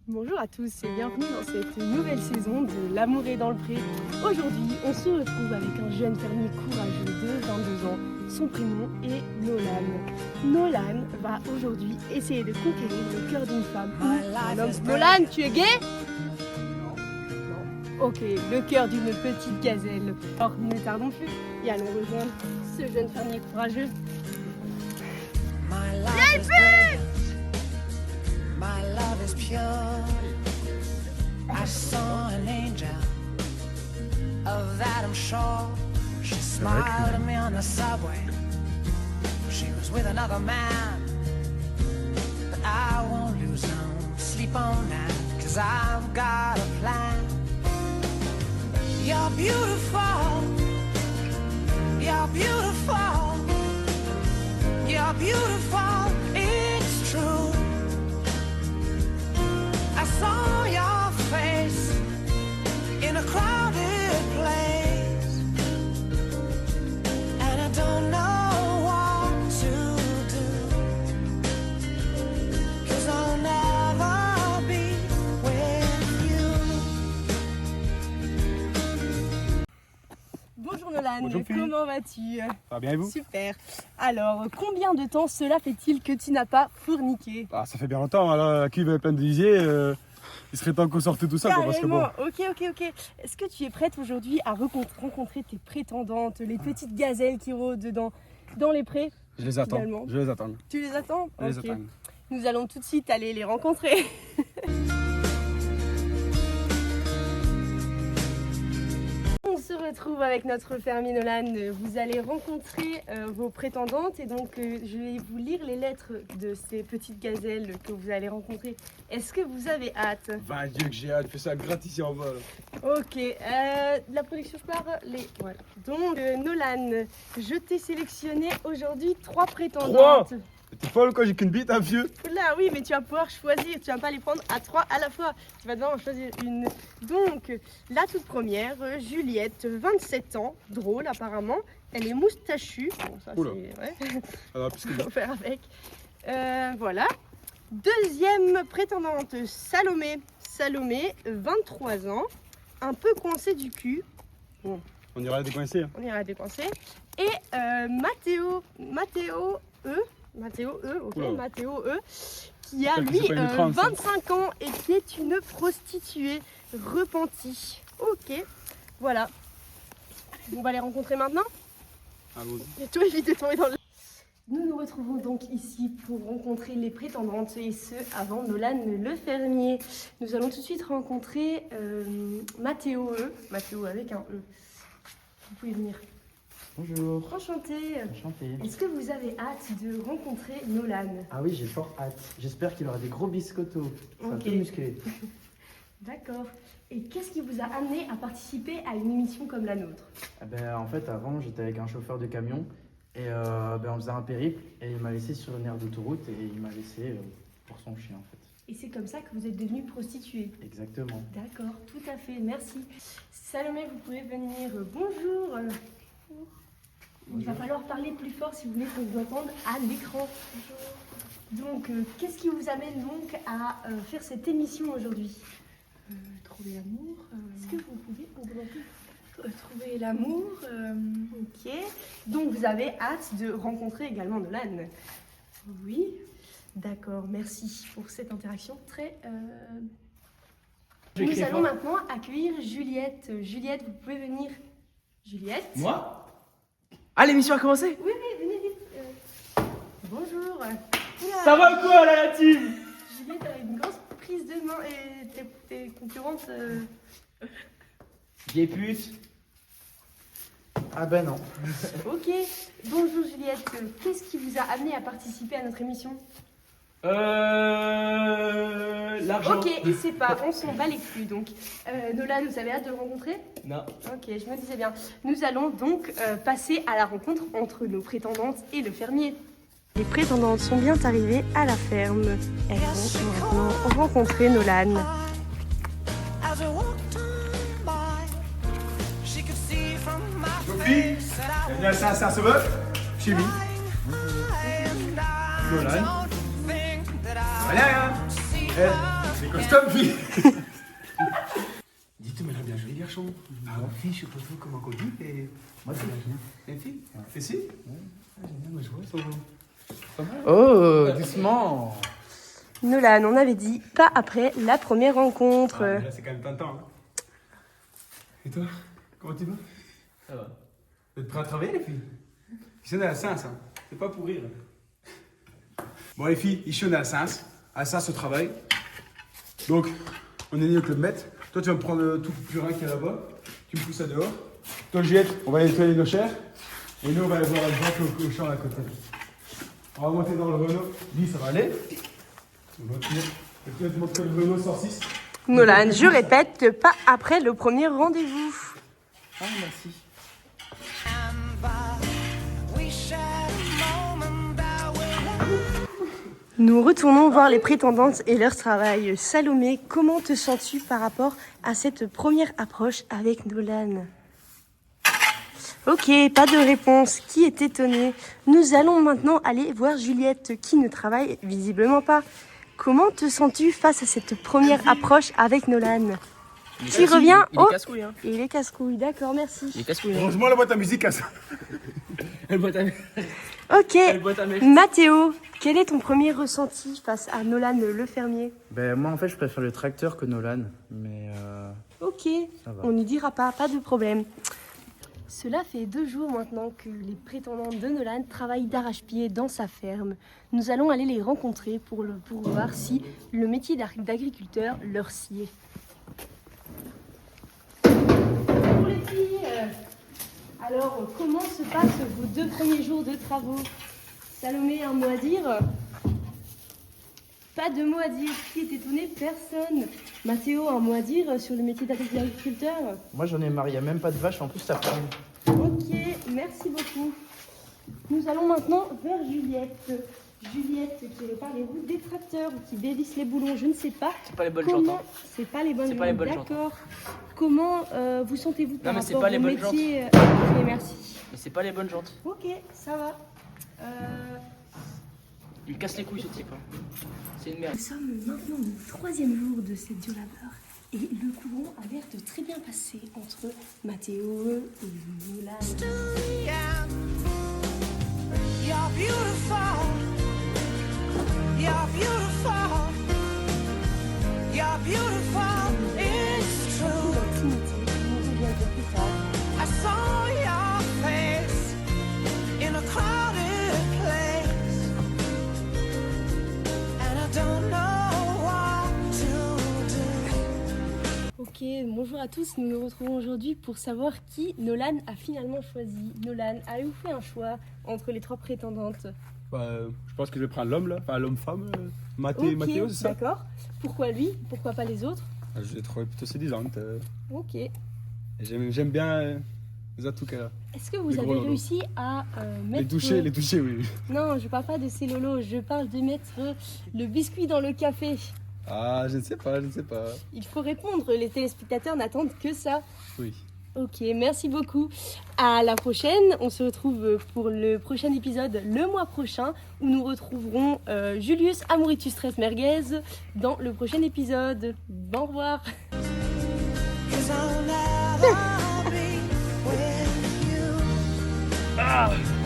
Bonjour à tous et bienvenue dans cette nouvelle saison de L'amour est dans le pré. Aujourd'hui, on se retrouve avec un jeune fermier courageux de 22 ans. Son prénom est Nolan. Nolan va aujourd'hui essayer de conquérir le cœur d'une femme ou d'un homme. Nolan, tu es gay? Non. Ok, le cœur d'une petite gazelle. Alors, ne tardons plus et allons rejoindre ce jeune fermier courageux. Viens ici! My love is pure. I saw an angel, of that I'm sure. She smiled at me on the subway. She was with another man, but I won't lose no sleep on that, 'cause I've got a plan. You're beautiful. You're beautiful. You're beautiful. It's true. I saw your face in a crowded place, and I don't know what to do, 'cause I'll never be with you. Bonjour Nolan, Bonjour, Philippe. comment vas-tu? Ça va bien et vous? Super. Alors, combien de temps cela fait-il que tu n'as pas fourniqué? Ah, ça fait bien longtemps, alors la cuve est pleine de lisier. Il serait temps qu'on sorte tout ça, quoi, parce que bon. Ok. Est-ce que tu es prête aujourd'hui à rencontrer tes prétendantes, les petites gazelles qui rôdent dans les prés? Je les attends. Finalement. Je les attends. Tu les attends? Je les Ok. attends. Nous allons tout de suite aller les rencontrer. On se retrouve avec notre fermier Nolan. Vous allez rencontrer vos prétendantes et donc je vais vous lire les lettres de ces petites gazelles que vous allez rencontrer. Est-ce que vous avez hâte? Va Dieu que j'ai hâte, fais ça gratis ici en vol. Ok, la production je pars les... Voilà. Donc Nolan, je t'ai sélectionné aujourd'hui 3 prétendantes. T'es folle quoi, j'ai qu'une bite, hein, vieux? Là oui, mais tu vas pouvoir choisir, tu vas pas les prendre à 3 à la fois. Tu vas devoir en choisir une. Donc, la toute première, Juliette, 27 ans, drôle apparemment. Elle est moustachue. Bon, ça Oula. c'est... Ouais. Alors, puisque On va faire avec. Voilà. Deuxième prétendante, Salomé. Salomé, 23 ans, un peu coincée du cul. on ira la décoincer. Hein. On ira dépenser. Et Mathéo E, qui a J'espère que lui c'est pas une trans, hein. 25 ans et qui est une prostituée repentie. Ok, voilà. On va les rencontrer maintenant. Allons-y. Et toi, évite de tomber dans le... Nous nous retrouvons donc ici pour rencontrer les prétendantes et ce avant Nolan le fermier. Nous allons tout de suite rencontrer Mathéo E. Mathéo avec un E. Vous pouvez venir. Bonjour, Enchanté. enchanté. Est-ce que vous avez hâte de rencontrer Nolan? Ah oui, j'ai fort hâte. J'espère qu'il aura des gros biscottos. C'est un Ok. peu musclé. D'accord. Et qu'est-ce qui vous a amené à participer à une émission comme la nôtre? En fait, avant, j'étais avec un chauffeur de camion et on faisait un périple et il m'a laissé sur une aire d'autoroute et il m'a laissé pour son chien en fait. Et c'est comme ça que vous êtes devenue prostituée? Exactement. D'accord, tout à fait, merci. Salomé, vous pouvez venir. Bonjour. Il va falloir parler plus fort si vous voulez qu'on vous entende à l'écran. Donc, qu'est-ce qui vous amène donc à faire cette émission aujourd'hui? Trouver l'amour. Est-ce que vous pouvez augmenter? Trouver l'amour. Ok. Donc, vous avez hâte de rencontrer également Nolan? Oui. D'accord, merci pour cette interaction très... J'écris Nous allons fort. maintenant accueillir Juliette. Juliette, vous pouvez venir. Juliette? Moi? Ah, l'émission a commencé? Oui, venez vite. Bonjour. Oula. Ça va ou quoi là, la team? Juliette a une grosse prise de main et tes concurrentes... Vieille pute. Ah ben non. Ok. Bonjour Juliette. Qu'est-ce qui vous a amené à participer à notre émission? L'argent. Ok, et c'est pas, on s'en bat les couilles donc. Nolan, vous avez hâte de le rencontrer? Non. Ok, je me disais bien. Nous allons donc passer à la rencontre entre nos prétendantes et le fermier. Les prétendantes sont bien arrivées à la ferme. Elles vont maintenant rencontrer Nolan. As I walked on by, she could see from my Sophie, face that I bienvenue à Saint-Sauveur, chez lui. and I Nolan. don't think that I Allez, hein. see Eh, her C'est custom, fille. Dis-toi, mais elle a bien joué, garçon. Ah, fille, je sais pas trop comment on dit. Et... Moi, c'est bien. Et fille? Et si? Ouais, j'aime bien jouer, ça va. Oh, doucement. Nolan, on avait dit pas après la première rencontre. Là, c'est quand même tentant. Hein. Et toi, comment tu vas? Ça va. Vous êtes prêts à travailler, les filles? Ici, on est à Sens, hein. C'est pas pour rire. Bon, les filles, ici, on est à Sens. À Sens, au travail. Donc, on est né au Club Med. Toi, tu vas me prendre tout le purin qu'il y a là-bas. Tu me pousses ça dehors. Toi, Juliette, on va aller nettoyer nos chairs. Et nous, on va aller voir la droite au champ à côté. On va monter dans le Renault. Lui, ça va aller. On va tenir. Et puis, on te montre que le Renault 106. Nolan, je répète, pas après le premier rendez-vous. Ah, merci. And by we shared a moment that will Nous retournons voir les prétendantes et leur travail. Salomé, comment te sens-tu par rapport à cette première approche avec Nolan? Ok, pas de réponse. Qui est étonné? Nous allons maintenant aller voir Juliette, qui ne travaille visiblement pas. Comment te sens-tu face à cette première approche avec Nolan? Qui revient? Il est casse-couille, hein. Il est casse-couille, d'accord, merci. Il est casse-couille. Hein. Heureusement, la boîte à musique a ça. Elle boit ta mèche. Ok, Elle boit ta mèche. Mathéo, quel est ton premier ressenti face à Nolan le fermier? Ben, moi, en fait, je préfère le tracteur que Nolan. Mais Ok, ça va. on n'y dira pas de problème. Cela fait 2 jours maintenant que les prétendantes de Nolan travaillent d'arrache-pied dans sa ferme. Nous allons aller les rencontrer pour voir si le métier d'agriculteur leur sied. Bonjour les filles. Alors, comment se passent vos 2 premiers jours de travaux? Salomé, un mot à dire? Pas de mot à dire. Qui est étonné? Personne. Mathéo, un mot à dire sur le métier d'agriculteur? moi, j'en ai marre. Il n'y a même pas de vache. En plus, ça prend. Ok, merci beaucoup. Nous allons maintenant vers Juliette. Juliette qui répare les roues des tracteurs ou qui dévisse les boulons, je ne sais pas. C'est pas les bonnes Comment... jantes. Hein. C'est pas les bonnes C'est pas les jantes, bonnes jantes. d'accord. Comment vous sentez-vous par Non, mais c'est rapport pas les au bonnes métier Ok, merci. Mais c'est pas les bonnes jantes. Ok, ça va. Il casse les couilles ce type. Hein. C'est une merde. Nous sommes maintenant au 3e jour de cette dur labeur et le courant a l'air de très bien passer entre Mathéo et Nolan. end. You're beautiful. You're beautiful. You're beautiful. It's true. L'intimité, nous reviendrons plus tard. I saw your face in a crowded place, and I don't know what to do. Ok, bonjour à tous, nous nous retrouvons aujourd'hui pour savoir qui Nolan a finalement choisi. Nolan, avez-vous fait un choix entre les 3 prétendantes? Bah, je pense que je vais prendre l'homme, là. Enfin, l'homme-femme. Ok, Mathéo, c'est ça? d'accord. Pourquoi lui? Pourquoi pas les autres? Je l'ai trouvé plutôt séduisante. Ok. Et j'aime bien les atouts qu'elle a. Est-ce que vous Les gros avez lolos. réussi à mettre... Les toucher, oui. Non, je parle pas de ces lolos, je parle de mettre le biscuit dans le café. Ah, je ne sais pas. Il faut répondre, les téléspectateurs n'attendent que ça. Oui. Ok, merci beaucoup. À la prochaine. On se retrouve pour le prochain épisode le mois prochain où nous retrouverons Julius Amouritus Stress Merguez dans le prochain épisode. Au revoir. 'Cause I'll never be with you.